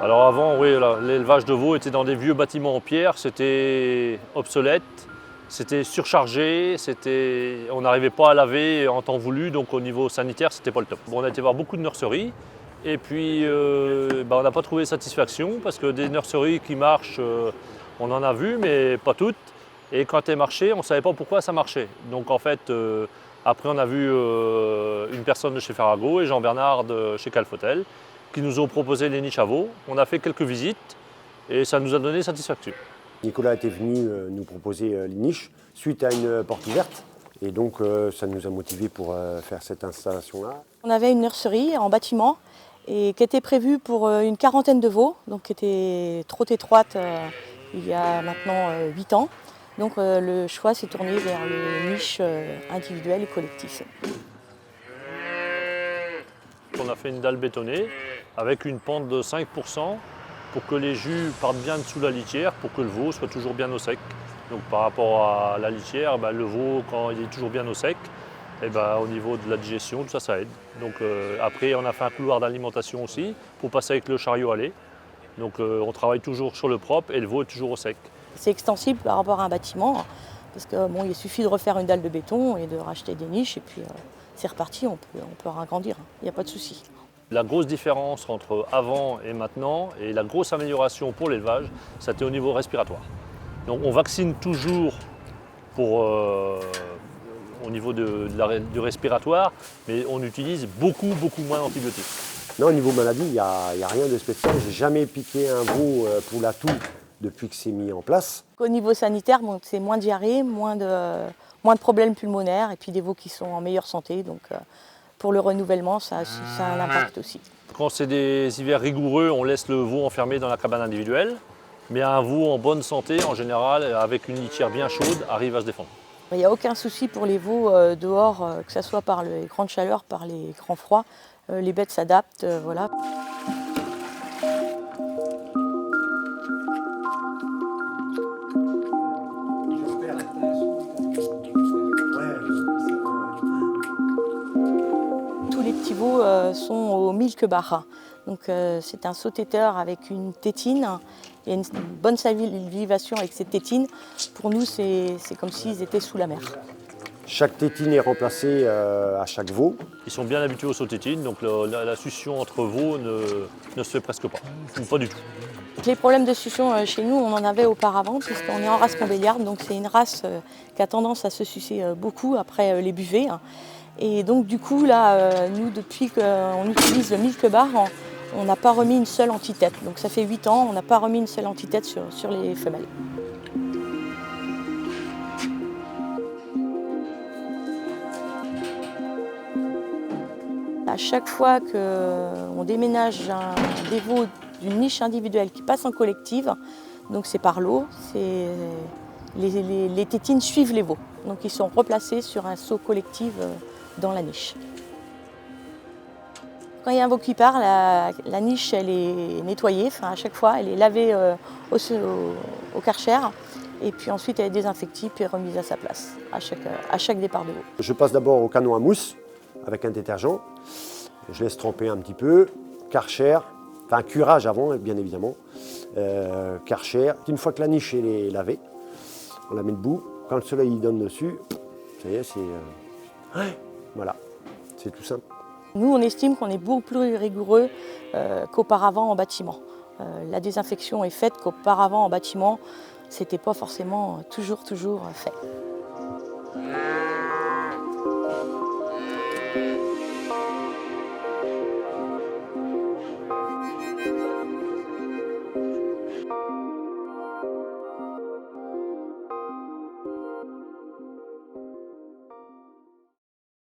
Alors avant, oui, l'élevage de veaux était dans des vieux bâtiments en pierre, c'était obsolète, c'était surchargé, on n'arrivait pas à laver en temps voulu, donc au niveau sanitaire, c'était pas le top. Bon, on a été voir beaucoup de nurseries, et puis on n'a pas trouvé satisfaction, parce que des nurseries qui marchent, on en a vu, mais pas toutes. Et quand elles marchaient, on ne savait pas pourquoi ça marchait. Donc en fait, après on a vu une personne de chez Farago et Jean-Bernard de chez Calfotel, qui nous ont proposé les niches à veaux. On a fait quelques visites et ça nous a donné satisfaction. Nicolas était venu nous proposer les niches suite à une porte ouverte. Et donc ça nous a motivés pour faire cette installation-là. On avait une nurserie en bâtiment et qui était prévue pour une quarantaine de veaux, donc qui était trop étroite il y a maintenant 8 ans. Donc le choix s'est tourné vers les niches individuelles et collectives. On a fait une dalle bétonnée avec une pente de 5% pour que les jus partent bien dessous la litière, pour que le veau soit toujours bien au sec. Donc par rapport à la litière, le veau, quand il est toujours bien au sec, au niveau de la digestion, tout ça, ça aide. Donc après, on a fait un couloir d'alimentation aussi pour passer avec le chariot à lait. Donc on travaille toujours sur le propre et le veau est toujours au sec. C'est extensible par rapport à un bâtiment, parce que il suffit de refaire une dalle de béton et de racheter des niches et puis c'est reparti, on peut agrandir, il n'y a pas de souci. La grosse différence entre avant et maintenant et la grosse amélioration pour l'élevage, c'était au niveau respiratoire. Donc on vaccine toujours au niveau du respiratoire, mais on utilise beaucoup moins d'antibiotiques. Non, au niveau maladie, il n'y a rien de spécial. J'ai jamais piqué un veau pour la toux depuis que c'est mis en place. Au niveau sanitaire, c'est moins de diarrhée, moins de problèmes pulmonaires et puis des veaux qui sont en meilleure santé. Donc pour le renouvellement, ça a un impact aussi. Quand c'est des hivers rigoureux, on laisse le veau enfermé dans la cabane individuelle. Mais un veau en bonne santé, en général, avec une litière bien chaude, arrive à se défendre. Il n'y a aucun souci pour les veaux dehors, que ce soit par les grandes chaleurs, par les grands froids. Les bêtes s'adaptent, voilà. Tous les petits veaux sont au milk bar. Donc c'est un saut-téteur avec une tétine. Il y a une bonne salivation avec cette tétine. Pour nous, c'est comme s'ils étaient sous la mer. Chaque tétine est remplacée à chaque veau. Ils sont bien habitués aux sautétines, donc la succion entre veaux ne se fait presque pas, ou pas du tout. Les problèmes de succion chez nous, on en avait auparavant, puisqu'on est en race Montbéliarde, donc c'est une race qui a tendance à se sucer beaucoup après les buvets. Et donc du coup, là, nous, depuis qu'on utilise le milk bar, on n'a pas remis une seule antitête. Donc ça fait 8 ans, on n'a pas remis une seule antitête sur les femelles. À chaque fois qu'on déménage des veaux d'une niche individuelle qui passe en collective, donc c'est par lot, les tétines suivent les veaux. Donc ils sont replacés sur un seau collectif dans la niche. Quand il y a un veau qui part, la niche elle est nettoyée, à chaque fois, elle est lavée au Karcher. Et puis ensuite elle est désinfectée puis remise à sa place à chaque départ de veau. Je passe d'abord au canon à mousse avec un détergent. Je laisse tremper un petit peu. Karcher, enfin curage avant bien évidemment. Karcher. Une fois que la niche est lavée, on la met debout. Quand le soleil y donne dessus, ça y est, voilà, c'est tout simple. Nous, on estime qu'on est beaucoup plus rigoureux qu'auparavant en bâtiment. La désinfection est faite qu'auparavant en bâtiment, c'était pas forcément toujours fait.